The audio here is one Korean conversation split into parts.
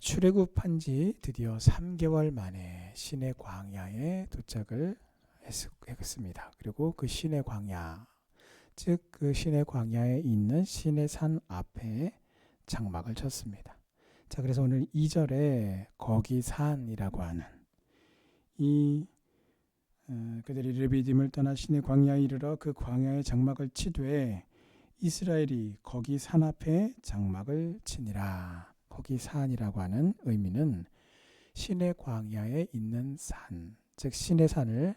출애굽한 지 드디어 3개월 만에 시내 광야에 도착을 했습니다. 그리고 그 시내 광야, 즉 그 시내 광야에 있는 시내산 앞에 장막을 쳤습니다. 자, 그래서 오늘 2절에 거기 산이라고 하는 이 그들이 르비딤을 떠나 시내 광야에 이르러 그 광야에 장막을 치되 이스라엘이 거기 산 앞에 장막을 치니라. 거기 산이라고 하는 의미는 시내 광야에 있는 산, 즉 시내 산을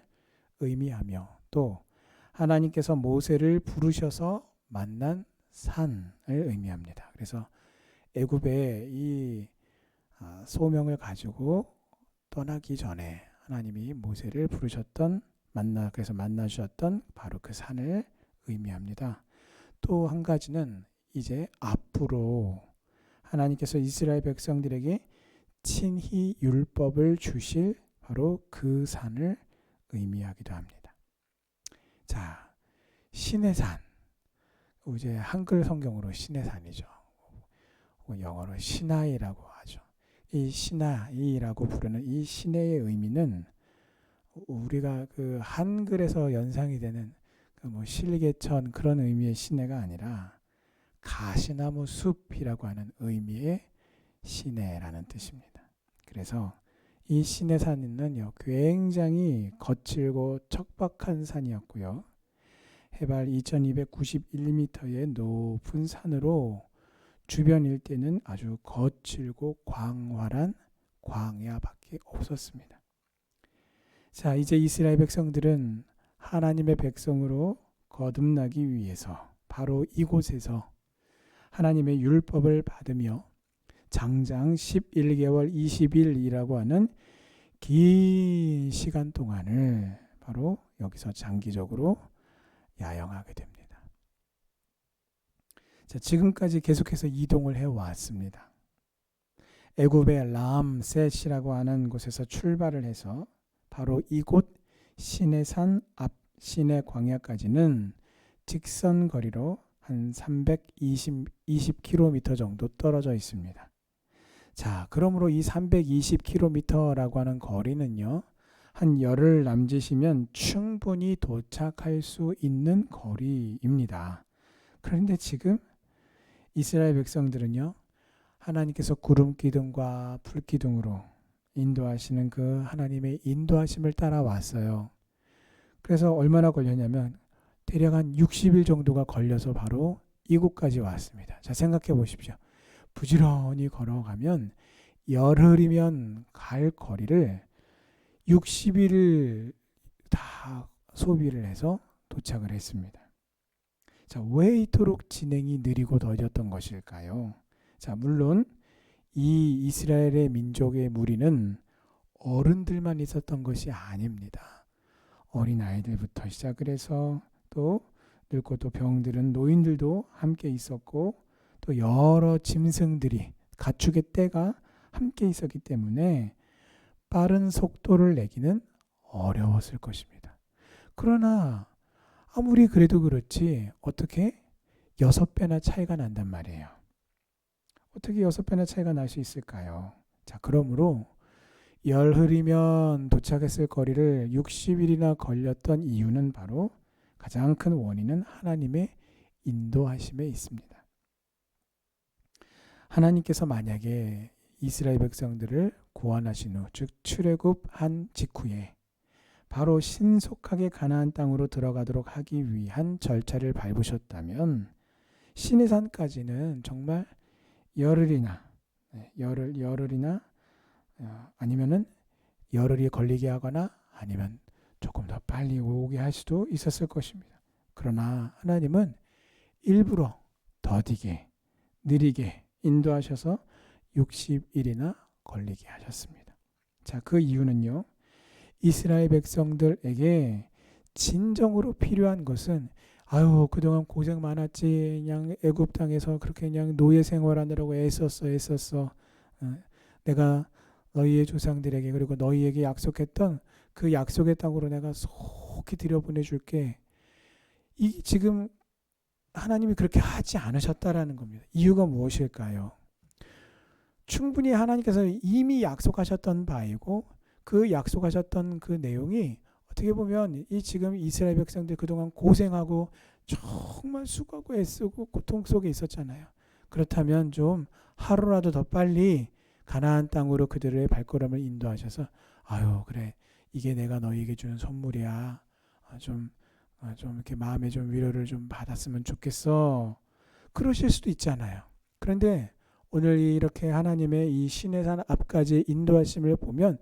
의미하며 또 하나님께서 모세를 부르셔서 만난 산을 의미합니다. 그래서 애굽의 이 소명을 가지고 떠나기 전에 하나님이 모세를 부르셨던 그래서 만나주셨던 바로 그 산을 의미합니다. 또 한 가지는 이제 앞으로 하나님께서 이스라엘 백성들에게 친히 율법을 주실 바로 그 산을 의미하기도 합니다. 자, 시내산, 이제 한글 성경으로 시내산이죠. 영어로 시나이라고 하죠. 이 시나이라고 부르는 이 시내의 의미는 우리가 그 한글에서 연상이 되는 그 실개천 그런 의미의 시내가 아니라 가시나무 숲이라고 하는 의미의 시내라는 뜻입니다. 그래서 이 시내산은요 굉장히 거칠고 척박한 산이었고요. 해발 2291m의 높은 산으로 주변 일대는 아주 거칠고 광활한 광야밖에 없었습니다. 자, 이제 이스라엘 백성들은 하나님의 백성으로 거듭나기 위해서 바로 이곳에서 하나님의 율법을 받으며 장장 11개월 20일이라고 하는 긴 시간 동안을 바로 여기서 장기적으로 야영하게 됩니다. 자, 지금까지 계속해서 이동을 해왔습니다. 애굽의 람셋이라고 하는 곳에서 출발을 해서 바로 이곳 시내산 앞 시내 광야까지는 직선 거리로 한 320km 정도 떨어져 있습니다. 자, 그러므로 이 320km라고 하는 거리는요, 한 열흘 남짓이면 충분히 도착할 수 있는 거리입니다. 그런데 지금 이스라엘 백성들은요, 하나님께서 구름 기둥과 불 기둥으로 인도하시는 그 하나님의 인도하심을 따라왔어요. 그래서 얼마나 걸렸냐면 대략 한 60일 정도가 걸려서 바로 이곳까지 왔습니다. 자, 생각해 보십시오. 부지런히 걸어가면 열흘이면 갈 거리를 60일을 다 소비를 해서 도착을 했습니다. 자, 왜 이토록 진행이 느리고 더뎠던 것일까요? 자, 물론 이 이스라엘의 민족의 무리는 어른들만 있었던 것이 아닙니다. 어린아이들부터 시작을 해서 또 늙고 또 병들은 노인들도 함께 있었고 또 여러 짐승들이 가축의 떼가 함께 있었기 때문에 빠른 속도를 내기는 어려웠을 것입니다. 그러나 아무리 그래도 그렇지 어떻게 6배나 차이가 난단 말이에요. 어떻게 6배나 차이가 날 수 있을까요? 자, 그러므로 열흘이면 도착했을 거리를 60일이나 걸렸던 이유는 바로 가장 큰 원인은 하나님의 인도하심에 있습니다. 하나님께서 만약에 이스라엘 백성들을 구원하신 후, 즉 출애굽한 직후에 바로 신속하게 가나안 땅으로 들어가도록 하기 위한 절차를 밟으셨다면 시내산까지는 정말 열흘이나 아니면은 열흘이 걸리게 하거나 아니면 조금 더 빨리 오게 할 수도 있었을 것입니다. 그러나 하나님은 일부러 더디게 느리게 인도하셔서 60일이나 걸리게 하셨습니다. 자, 그 이유는요, 이스라엘 백성들에게 진정으로 필요한 것은 아유, 그동안 고생 많았지. 그냥 애굽 땅에서 그렇게 그냥 노예 생활하느라고 애썼어. 내가 너희의 조상들에게 그리고 너희에게 약속했던 그 약속의 땅으로 내가 속히 들여보내줄게. 이 지금 하나님이 그렇게 하지 않으셨다라는 겁니다. 이유가 무엇일까요? 충분히 하나님께서 이미 약속하셨던 바이고 그 약속하셨던 그 내용이 어떻게 보면 이 지금 이스라엘 백성들 그동안 고생하고 정말 수고하고 애쓰고 고통 속에 있었잖아요. 그렇다면 좀 하루라도 더 빨리 가나안 땅으로 그들의 발걸음을 인도하셔서 아유 그래 이게 내가 너희에게 주는 선물이야. 좀 이렇게 마음에 좀 위로를 좀 받았으면 좋겠어. 그러실 수도 있잖아요. 그런데 오늘 이렇게 하나님의 이 신의 산 앞까지 인도하심을 보면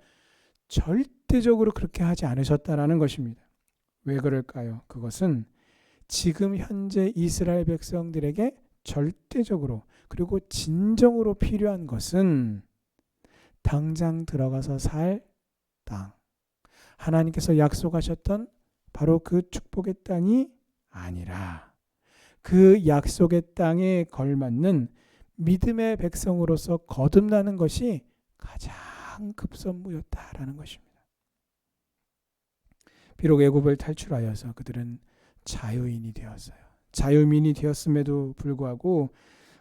절대적으로 그렇게 하지 않으셨다라는 것입니다. 왜 그럴까요? 그것은 지금 현재 이스라엘 백성들에게 절대적으로 그리고 진정으로 필요한 것은 당장 들어가서 살 땅, 하나님께서 약속하셨던 바로 그 축복의 땅이 아니라 그 약속의 땅에 걸맞는 믿음의 백성으로서 거듭나는 것이 가장 급선무였다라는 것입니다. 비록 애굽을 탈출하여서 그들은 자유인이 되었어요. 자유민이 되었음에도 불구하고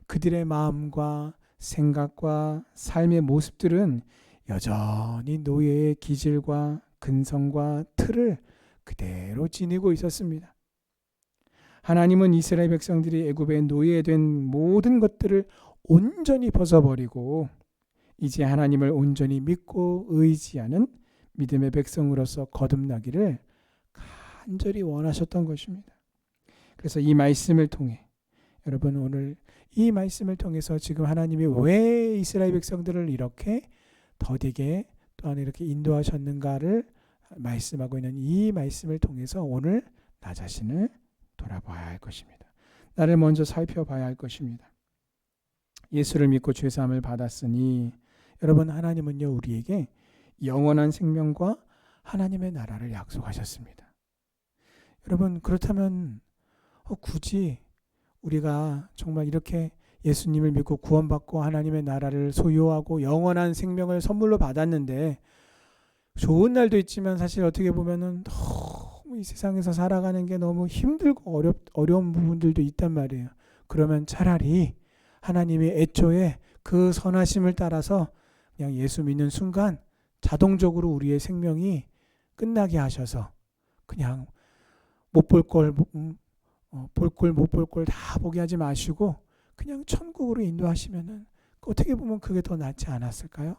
그들의 마음과 생각과 삶의 모습들은 여전히 노예의 기질과 근성과 틀을 그대로 지니고 있었습니다. 하나님은 이스라엘 백성들이 애굽의 노예된 모든 것들을 온전히 벗어버리고 이제 하나님을 온전히 믿고 의지하는 믿음의 백성으로서 거듭나기를 간절히 원하셨던 것입니다. 그래서 이 말씀을 통해 여러분 오늘 이 말씀을 통해서 지금 하나님이 왜 이스라엘 백성들을 이렇게 더디게 또한 이렇게 인도하셨는가를 말씀하고 있는 이 말씀을 통해서 오늘 나 자신을 돌아봐야 할 것입니다. 나를 먼저 살펴봐야 할 것입니다. 예수를 믿고 죄사함을 받았으니 여러분 하나님은요 우리에게 영원한 생명과 하나님의 나라를 약속하셨습니다. 여러분 그렇다면 굳이 우리가 정말 이렇게 예수님을 믿고 구원받고 하나님의 나라를 소유하고 영원한 생명을 선물로 받았는데 좋은 날도 있지만 사실 어떻게 보면은 너무 이 세상에서 살아가는 게 너무 힘들고 어려운 부분들도 있단 말이에요. 그러면 차라리 하나님이 애초에 그 선하심을 따라서 그냥 예수 믿는 순간 자동적으로 우리의 생명이 끝나게 하셔서 그냥 못 볼 걸 볼 걸 못 볼 걸 다 보게 하지 마시고 그냥 천국으로 인도하시면은 어떻게 보면 그게 더 낫지 않았을까요?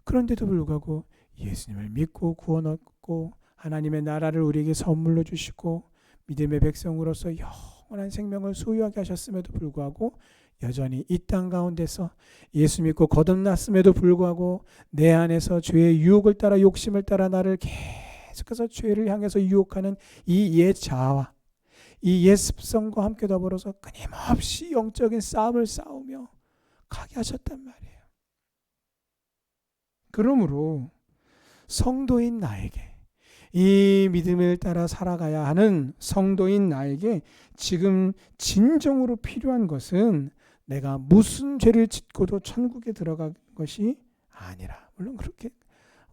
그런데도 불구하고 예수님을 믿고 구원 얻고 하나님의 나라를 우리에게 선물로 주시고 믿음의 백성으로서 영원한 생명을 소유하게 하셨음에도 불구하고 여전히 이 땅 가운데서 예수 믿고 거듭났음에도 불구하고 내 안에서 죄의 유혹을 따라 욕심을 따라 나를 계속해서 죄를 향해서 유혹하는 이 옛 자아와 이 옛 습성과 함께 더불어서 끊임없이 영적인 싸움을 싸우며 가게 하셨단 말이에요. 그러므로 성도인 나에게 이 믿음을 따라 살아가야 하는 성도인 나에게 지금 진정으로 필요한 것은 내가 무슨 죄를 짓고도 천국에 들어간 것이 아니라 물론 그렇게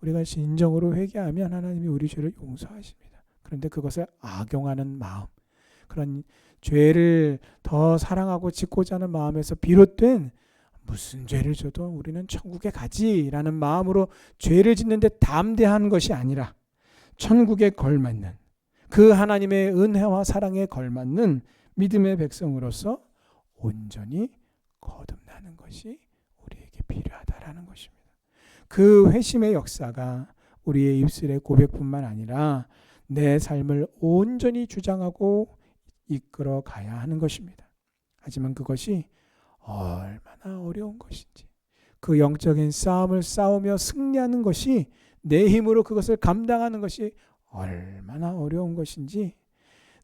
우리가 진정으로 회개하면 하나님이 우리 죄를 용서하십니다. 그런데 그것을 악용하는 마음 그런 죄를 더 사랑하고 짓고자 하는 마음에서 비롯된 무슨 죄를 져도 우리는 천국에 가지라는 마음으로 죄를 짓는데 담대한 것이 아니라 천국에 걸맞는 그 하나님의 은혜와 사랑에 걸맞는 믿음의 백성으로서 온전히 거듭나는 것이 우리에게 필요하다라는 것입니다. 그 회심의 역사가 우리의 입술의 고백뿐만 아니라 내 삶을 온전히 주장하고 이끌어 가야 하는 것입니다. 하지만 그것이 얼마나 어려운 것인지 그 영적인 싸움을 싸우며 승리하는 것이 내 힘으로 그것을 감당하는 것이 얼마나 어려운 것인지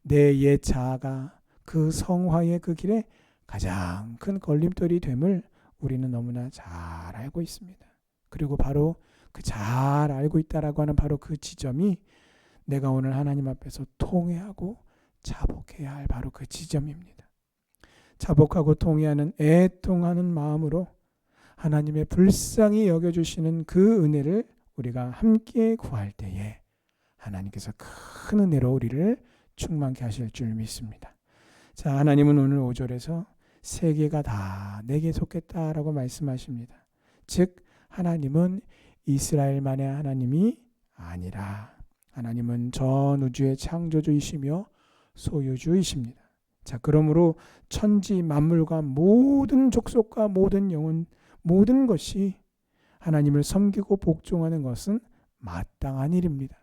내 옛 자아가 그 성화의 그 길에 가장 큰 걸림돌이 됨을 우리는 너무나 잘 알고 있습니다. 그리고 바로 그 잘 알고 있다라고 하는 바로 그 지점이 내가 오늘 하나님 앞에서 통회하고 자복해야 할 바로 그 지점입니다. 자복하고 통회하는 애통하는 마음으로 하나님의 불쌍히 여겨주시는 그 은혜를 우리가 함께 구할 때에 하나님께서 큰 은혜로 우리를 충만케 하실 줄 믿습니다. 자, 하나님은 오늘 5절에서 세계가 다 내게 속했다라고 말씀하십니다. 즉 하나님은 이스라엘만의 하나님이 아니라 하나님은 전 우주의 창조주이시며 소유주이십니다. 자, 그러므로 천지 만물과 모든 족속과 모든 영혼 모든 것이 하나님을 섬기고 복종하는 것은 마땅한 일입니다.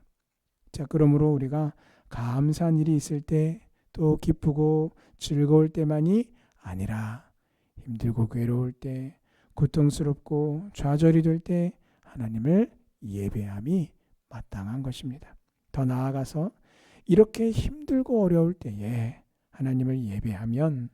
자, 그러므로 우리가 감사한 일이 있을 때 또 기쁘고 즐거울 때만이 아니라 힘들고 괴로울 때 고통스럽고 좌절이 될 때 하나님을 예배함이 마땅한 것입니다. 더 나아가서 이렇게 힘들고 어려울 때에 하나님을 예배하면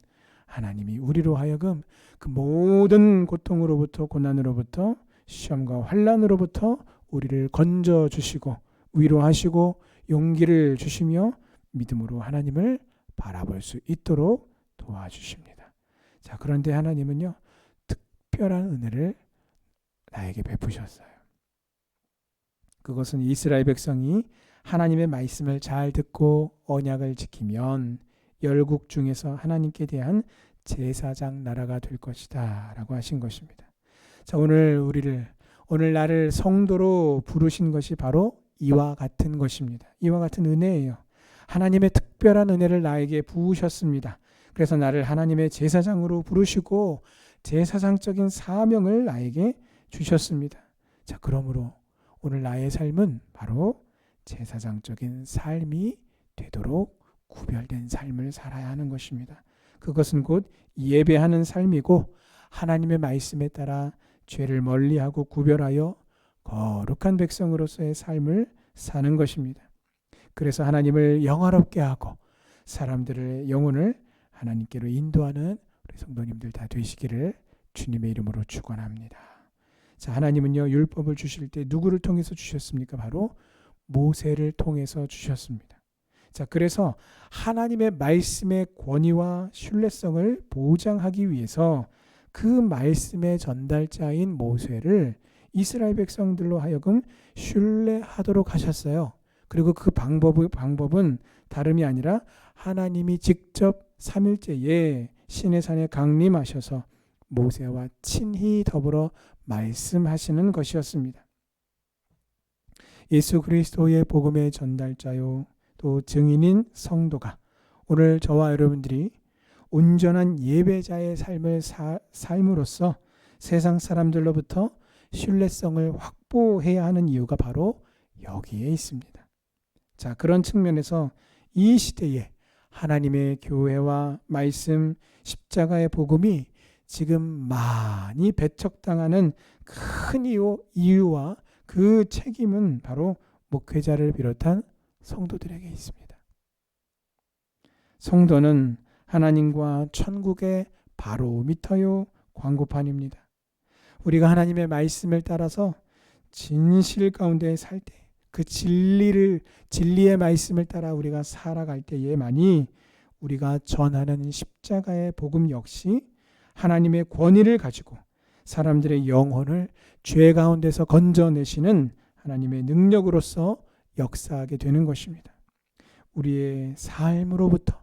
하나님이 우리로 하여금 그 모든 고통으로부터 고난으로부터 시험과 환난으로부터 우리를 건져 주시고 위로하시고 용기를 주시며 믿음으로 하나님을 바라볼 수 있도록 도와주십니다. 자, 그런데 하나님은요, 특별한 은혜를 나에게 베푸셨어요. 그것은 이스라엘 백성이 하나님의 말씀을 잘 듣고 언약을 지키면 열국 중에서 하나님께 대한 제사장 나라가 될 것이다 라고 하신 것입니다. 자, 오늘 나를 성도로 부르신 것이 바로 이와 같은 것입니다. 이와 같은 은혜예요. 하나님의 특별한 은혜를 나에게 부으셨습니다. 그래서 나를 하나님의 제사장으로 부르시고 제사장적인 사명을 나에게 주셨습니다. 자, 그러므로 오늘 나의 삶은 바로 제사장적인 삶이 되도록 구별된 삶을 살아야 하는 것입니다. 그것은 곧 예배하는 삶이고 하나님의 말씀에 따라 죄를 멀리하고 구별하여 거룩한 백성으로서의 삶을 사는 것입니다. 그래서 하나님을 영화롭게 하고 사람들의 영혼을 하나님께로 인도하는 우리 성도님들 다 되시기를 주님의 이름으로 축원합니다. 자, 하나님은요, 율법을 주실 때 누구를 통해서 주셨습니까? 바로 모세를 통해서 주셨습니다. 자, 그래서 하나님의 말씀의 권위와 신뢰성을 보장하기 위해서 그 말씀의 전달자인 모세를 이스라엘 백성들로 하여금 신뢰하도록 하셨어요. 그리고 그 방법은 다름이 아니라 하나님이 직접 3일째에 시내산에 강림하셔서 모세와 친히 더불어 말씀하시는 것이었습니다. 예수 그리스도의 복음의 전달자요 또 증인인 성도가 오늘 저와 여러분들이 온전한 예배자의 삶을 삶으로써 세상 사람들로부터 신뢰성을 확보해야 하는 이유가 바로 여기에 있습니다. 자, 그런 측면에서 이 시대에 하나님의 교회와 말씀, 십자가의 복음이 지금 많이 배척당하는 큰 이유와 그 책임은 바로 목회자를 비롯한 성도들에게 있습니다. 성도는 하나님과 천국의 바로미터요 광고판입니다. 우리가 하나님의 말씀을 따라서 진실 가운데 살 때, 그 진리의 말씀을 따라 우리가 살아갈 때에만이 우리가 전하는 십자가의 복음 역시 하나님의 권위를 가지고 사람들의 영혼을 죄 가운데서 건져내시는 하나님의 능력으로서 역사하게 되는 것입니다. 우리의 삶으로부터,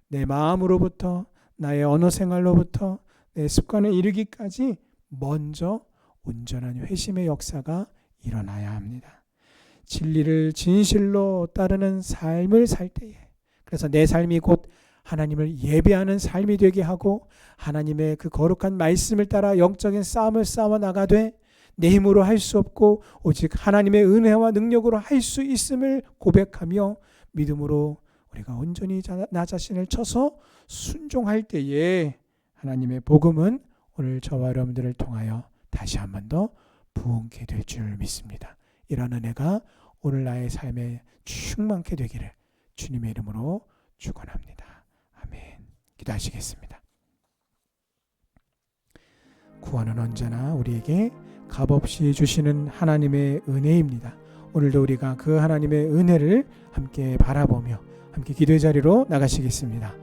내 마음으로부터, 나의 언어 생활로부터, 내 습관에 이르기까지 먼저 온전한 회심의 역사가 일어나야 합니다. 진리를 진실로 따르는 삶을 살 때에, 그래서 내 삶이 곧 하나님을 예배하는 삶이 되게 하고 하나님의 그 거룩한 말씀을 따라 영적인 싸움을 싸워 나가되 내 힘으로 할 수 없고 오직 하나님의 은혜와 능력으로 할 수 있음을 고백하며 믿음으로 우리가 온전히 나 자신을 쳐서 순종할 때에 하나님의 복음은 오늘 저와 여러분들을 통하여 다시 한 번 더 부흥케 될 줄 믿습니다. 이런 은혜가 오늘 나의 삶에 충만케 되기를 주님의 이름으로 축원합니다. 아멘. 기도하시겠습니다. 구원은 언제나 우리에게 값없이 주시는 하나님의 은혜입니다. 오늘도 우리가 그 하나님의 은혜를 함께 바라보며 함께 기도의 자리로 나가시겠습니다.